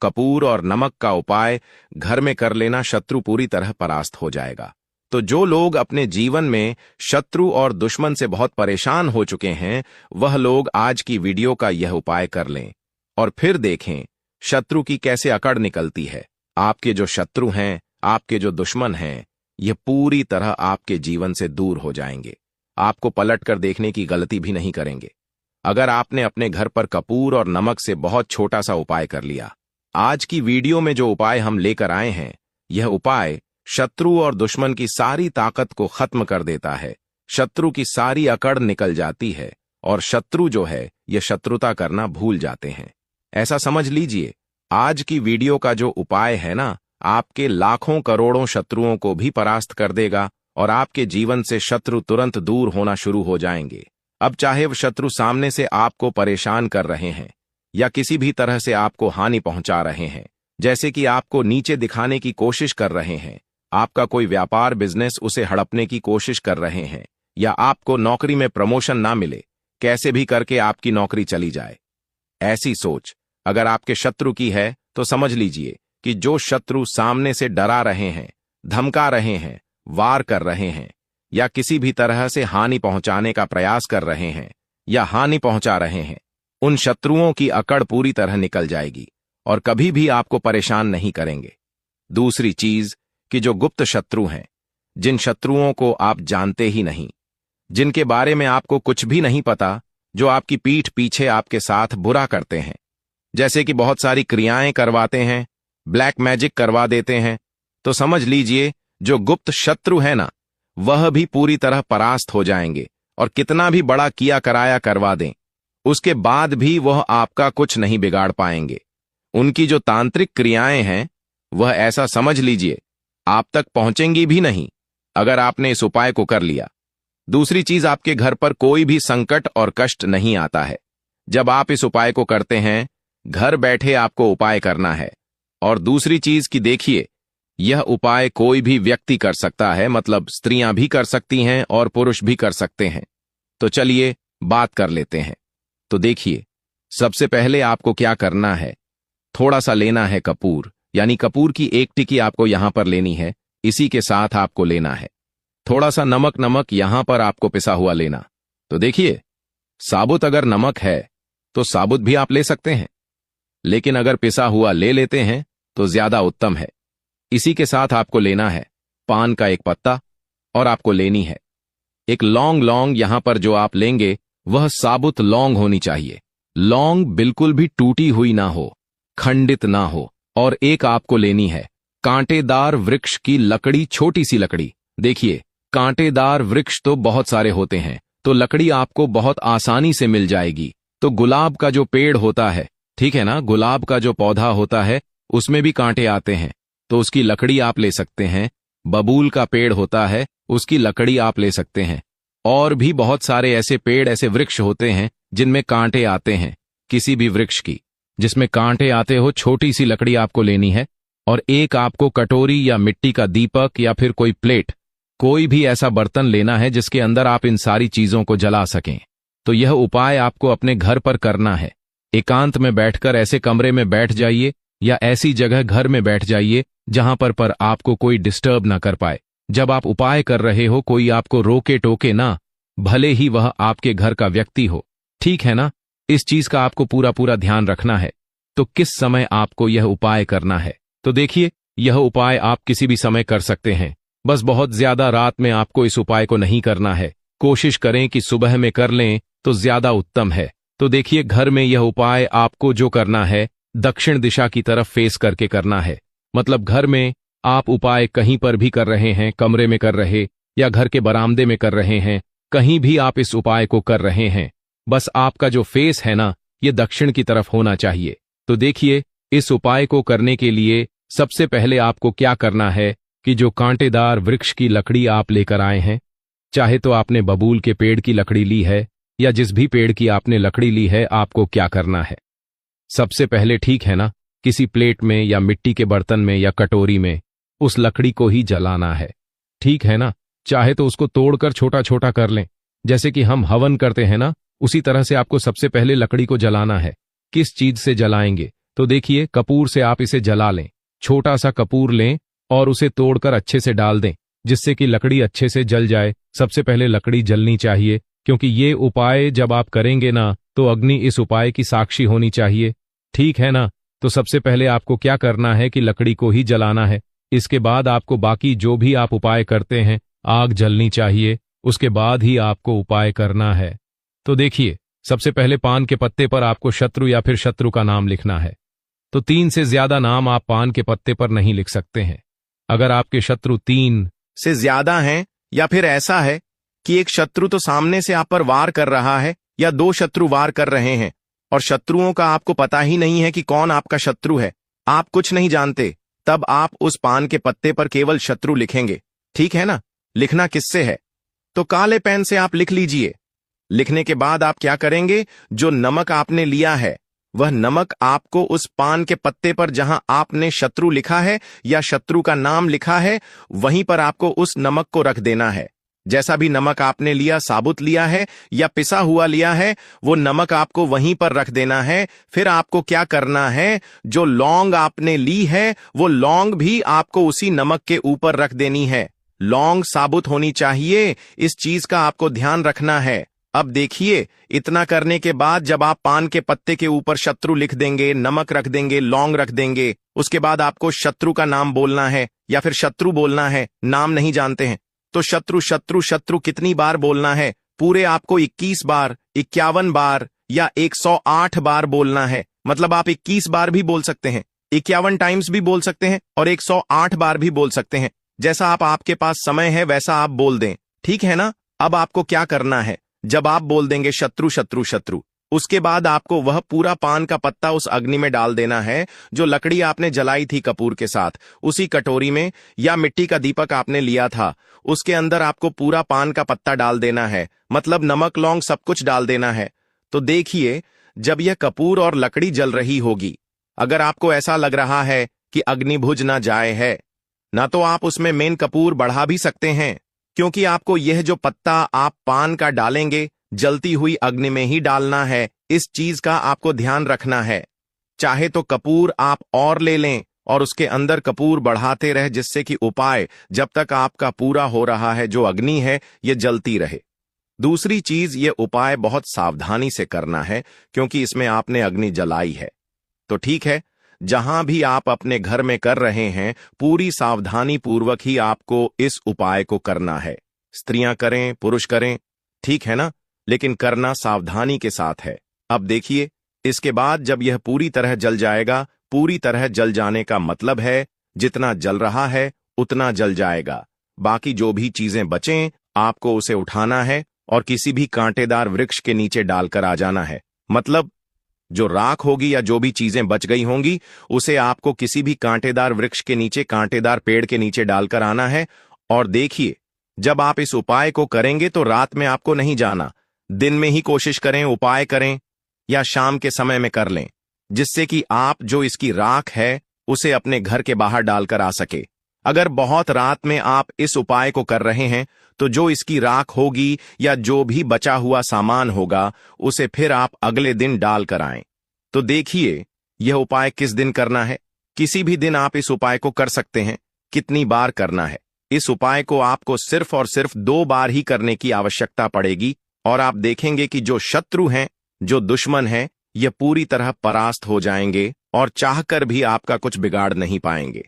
कपूर और नमक का उपाय घर में कर लेना, शत्रु पूरी तरह परास्त हो जाएगा। तो जो लोग अपने जीवन में शत्रु और दुश्मन से बहुत परेशान हो चुके हैं, वह लोग आज की वीडियो का यह उपाय कर लें और फिर देखें शत्रु की कैसे अकड़ निकलती है। आपके जो शत्रु हैं, आपके जो दुश्मन हैं, यह पूरी तरह आपके जीवन से दूर हो जाएंगे। आपको पलट कर देखने की गलती भी नहीं करेंगे। अगर आपने अपने घर पर कपूर और नमक से बहुत छोटा सा उपाय कर लिया, आज की वीडियो में जो उपाय हम लेकर आए हैं, यह उपाय शत्रु और दुश्मन की सारी ताकत को खत्म कर देता है। शत्रु की सारी अकड़ निकल जाती है और शत्रु जो है यह शत्रुता करना भूल जाते हैं। ऐसा समझ लीजिए, आज की वीडियो का जो उपाय है ना, आपके लाखों करोड़ों शत्रुओं को भी परास्त कर देगा और आपके जीवन से शत्रु तुरंत दूर होना शुरू हो जाएंगे। अब चाहे वह शत्रु सामने से आपको परेशान कर रहे हैं या किसी भी तरह से आपको हानि पहुंचा रहे हैं, जैसे कि आपको नीचे दिखाने की कोशिश कर रहे हैं, आपका कोई व्यापार बिजनेस उसे हड़पने की कोशिश कर रहे हैं, या आपको नौकरी में प्रमोशन ना मिले, कैसे भी करके आपकी नौकरी चली जाए, ऐसी सोच अगर आपके शत्रु की है तो समझ लीजिए कि जो शत्रु सामने से डरा रहे हैं, धमका रहे हैं, वार कर रहे हैं या किसी भी तरह से हानि पहुंचाने का प्रयास कर रहे हैं या हानि पहुंचा रहे हैं, उन शत्रुओं की अकड़ पूरी तरह निकल जाएगी और कभी भी आपको परेशान नहीं करेंगे। दूसरी चीज कि जो गुप्त शत्रु हैं, जिन शत्रुओं को आप जानते ही नहीं, जिनके बारे में आपको कुछ भी नहीं पता, जो आपकी पीठ पीछे आपके साथ बुरा करते हैं, जैसे कि बहुत सारी क्रियाएं करवाते हैं, ब्लैक मैजिक करवा देते हैं, तो समझ लीजिए जो गुप्त शत्रु है ना, वह भी पूरी तरह परास्त हो जाएंगे और कितना भी बड़ा किया कराया करवा दें, उसके बाद भी वह आपका कुछ नहीं बिगाड़ पाएंगे। उनकी जो तांत्रिक क्रियाएं हैं, वह ऐसा समझ लीजिए आप तक पहुंचेंगी भी नहीं अगर आपने इस उपाय को कर लिया। दूसरी चीज, आपके घर पर कोई भी संकट और कष्ट नहीं आता है जब आप इस उपाय को करते हैं। घर बैठे आपको उपाय करना है। और दूसरी चीज कि देखिए, यह उपाय कोई भी व्यक्ति कर सकता है, मतलब स्त्रियां भी कर सकती हैं और पुरुष भी कर सकते हैं। तो चलिए बात कर लेते हैं। तो देखिए, सबसे पहले आपको क्या करना है, थोड़ा सा लेना है कपूर, यानी कपूर की एक टिकी आपको यहां पर लेनी है। इसी के साथ आपको लेना है थोड़ा सा नमक यहां पर आपको पिसा हुआ लेना। तो देखिए, साबुत अगर नमक है तो साबुत भी आप ले सकते हैं, लेकिन अगर पिसा हुआ ले लेते हैं तो ज्यादा उत्तम है। इसी के साथ आपको लेना है पान का एक पत्ता और आपको लेनी है एक लौंग। यहां पर जो आप लेंगे वह साबुत लौंग होनी चाहिए। लौंग बिल्कुल भी टूटी हुई ना हो, खंडित ना हो। और एक आपको लेनी है कांटेदार वृक्ष की लकड़ी, छोटी सी लकड़ी। देखिए, कांटेदार वृक्ष तो बहुत सारे होते हैं, तो लकड़ी आपको बहुत आसानी से मिल जाएगी। तो गुलाब का जो पेड़ होता है, ठीक है ना, गुलाब का जो पौधा होता है उसमें भी कांटे आते हैं, तो उसकी लकड़ी आप ले सकते हैं। बबूल का पेड़ होता है, उसकी लकड़ी आप ले सकते हैं। और भी बहुत सारे ऐसे पेड़, ऐसे वृक्ष होते हैं जिनमें कांटे आते हैं। किसी भी वृक्ष की जिसमें कांटे आते हो, छोटी सी लकड़ी आपको लेनी है। और एक आपको कटोरी या मिट्टी का दीपक या फिर कोई प्लेट, कोई भी ऐसा बर्तन लेना है जिसके अंदर आप इन सारी चीजों को जला सकें। तो यह उपाय आपको अपने घर पर करना है। एकांत में बैठकर ऐसे कमरे में बैठ जाइए या ऐसी जगह घर में बैठ जाइए जहां पर आपको कोई डिस्टर्ब ना कर पाए। जब आप उपाय कर रहे हो, कोई आपको रोके टोके ना, भले ही वह आपके घर का व्यक्ति हो, ठीक है ना। इस चीज का आपको पूरा ध्यान रखना है। तो किस समय आपको यह उपाय करना है, तो देखिए, यह उपाय आप किसी भी समय कर सकते हैं। बस बहुत ज्यादा रात में आपको इस उपाय को नहीं करना है। कोशिश करें कि सुबह में कर लें तो ज्यादा उत्तम है। तो देखिए, घर में यह उपाय आपको जो करना है, दक्षिण दिशा की तरफ फेस करके करना है। मतलब घर में आप उपाय कहीं पर भी कर रहे हैं, कमरे में कर रहे या घर के बरामदे में कर रहे हैं, कहीं भी आप इस उपाय को कर रहे हैं, बस आपका जो फेस है ना, ये दक्षिण की तरफ होना चाहिए। तो देखिए, इस उपाय को करने के लिए सबसे पहले आपको क्या करना है कि जो कांटेदार वृक्ष की लकड़ी आप लेकर आए हैं, चाहे तो आपने बबूल के पेड़ की लकड़ी ली है या जिस भी पेड़ की आपने लकड़ी ली है, आपको क्या करना है, सबसे पहले, ठीक है ना, किसी प्लेट में या मिट्टी के बर्तन में या कटोरी में उस लकड़ी को ही जलाना है, ठीक है ना। चाहे तो उसको तोड़कर छोटा छोटा कर लें, जैसे कि हम हवन करते हैं ना, उसी तरह से आपको सबसे पहले लकड़ी को जलाना है। किस चीज से जलाएंगे, तो देखिए, कपूर से आप इसे जला लें। छोटा सा कपूर लें और उसे तोड़कर अच्छे से डाल दें, जिससे कि लकड़ी अच्छे से जल जाए। सबसे पहले लकड़ी जलनी चाहिए, क्योंकि ये उपाय जब आप करेंगे ना, तो अग्नि इस उपाय की साक्षी होनी चाहिए। ठीक है ना? तो सबसे पहले आपको क्या करना है कि लकड़ी को ही जलाना है। इसके बाद आपको बाकी जो भी आप उपाय करते हैं, आग जलनी चाहिए, उसके बाद ही आपको उपाय करना है। तो देखिए, सबसे पहले पान के पत्ते पर आपको शत्रु या फिर शत्रु का नाम लिखना है। तो 3 से ज्यादा नाम आप पान के पत्ते पर नहीं लिख सकते हैं। अगर आपके शत्रु 3 से ज्यादा हैं, या फिर ऐसा है कि एक शत्रु तो सामने से आप पर वार कर रहा है या 2 शत्रु वार कर रहे हैं और शत्रुओं का आपको पता ही नहीं है कि कौन आपका शत्रु है, आप कुछ नहीं जानते, तब आप उस पान के पत्ते पर केवल शत्रु लिखेंगे। ठीक है ना? लिखना किससे है? तो काले पेन से आप लिख लीजिए। लिखने के बाद आप क्या करेंगे, जो नमक आपने लिया है वह नमक आपको उस पान के पत्ते पर जहां आपने शत्रु लिखा है या शत्रु का नाम लिखा है, वहीं पर आपको उस नमक को रख देना है। जैसा भी नमक आपने लिया, साबुत लिया है या पिसा हुआ लिया है, वो नमक आपको वहीं पर रख देना है। फिर आपको क्या करना है, जो लौंग आपने ली है वो लौंग भी आपको उसी नमक के ऊपर रख देनी है। लौंग साबुत होनी चाहिए, इस चीज का आपको ध्यान रखना है। अब देखिए, इतना करने के बाद जब आप पान के पत्ते के ऊपर शत्रु लिख देंगे, नमक रख देंगे, लौंग रख देंगे, उसके बाद आपको शत्रु का नाम बोलना है या फिर शत्रु बोलना है। नाम नहीं जानते हैं तो शत्रु शत्रु शत्रु कितनी बार बोलना है? पूरे आपको 21 बार, 51 बार या 108 बार बोलना है। मतलब आप 21 बार भी बोल सकते हैं, 51 टाइम्स भी बोल सकते हैं और 108 बार भी बोल सकते हैं। जैसा आपके पास समय है वैसा आप बोल दें। ठीक है ना? अब आपको क्या करना है, जब आप बोल देंगे शत्रु शत्रु शत्रु, उसके बाद आपको वह पूरा पान का पत्ता उस अग्नि में डाल देना है जो लकड़ी आपने जलाई थी कपूर के साथ। उसी कटोरी में या मिट्टी का दीपक आपने लिया था, उसके अंदर आपको पूरा पान का पत्ता डाल देना है, मतलब नमक लौंग सब कुछ डाल देना है। तो देखिए, जब यह कपूर और लकड़ी जल रही होगी, अगर आपको ऐसा लग रहा है कि अग्नि बुझ ना जाए है ना, तो आप उसमें मेन कपूर बढ़ा भी सकते हैं, क्योंकि आपको यह जो पत्ता आप पान का डालेंगे जलती हुई अग्नि में ही डालना है। इस चीज का आपको ध्यान रखना है। चाहे तो कपूर आप और ले लें और उसके अंदर कपूर बढ़ाते रहे, जिससे कि उपाय जब तक आपका पूरा हो रहा है, जो अग्नि है ये जलती रहे। दूसरी चीज, ये उपाय बहुत सावधानी से करना है, क्योंकि इसमें आपने अग्नि जलाई है। तो ठीक है, जहां भी आप अपने घर में कर रहे हैं, पूरी सावधानी पूर्वक ही आपको इस उपाय को करना है। स्त्रियां करें, पुरुष करें, ठीक है ना? लेकिन करना सावधानी के साथ है। अब देखिए, इसके बाद जब यह पूरी तरह जल जाएगा, पूरी तरह जल जाने का मतलब है जितना जल रहा है उतना जल जाएगा। बाकी जो भी चीजें बचें आपको उसे उठाना है और किसी भी कांटेदार वृक्ष के नीचे डालकर आ जाना है। मतलब जो राख होगी या जो भी चीजें बच गई होंगी, उसे आपको किसी भी कांटेदार वृक्ष के नीचे, कांटेदार पेड़ के नीचे डालकर आना है। और देखिए, जब आप इस उपाय को करेंगे तो रात में आपको नहीं जाना, दिन में ही कोशिश करें, उपाय करें या शाम के समय में कर लें, जिससे कि आप जो इसकी राख है उसे अपने घर के बाहर डालकर आ सके। अगर बहुत रात में आप इस उपाय को कर रहे हैं तो जो इसकी राख होगी या जो भी बचा हुआ सामान होगा उसे फिर आप अगले दिन डाल कर आएं। तो देखिए, यह उपाय किस दिन करना है? किसी भी दिन आप इस उपाय को कर सकते हैं। कितनी बार करना है? इस उपाय को आपको सिर्फ और सिर्फ 2 बार ही करने की आवश्यकता पड़ेगी और आप देखेंगे कि जो शत्रु हैं, जो दुश्मन हैं, ये पूरी तरह परास्त हो जाएंगे और चाहकर भी आपका कुछ बिगाड़ नहीं पाएंगे।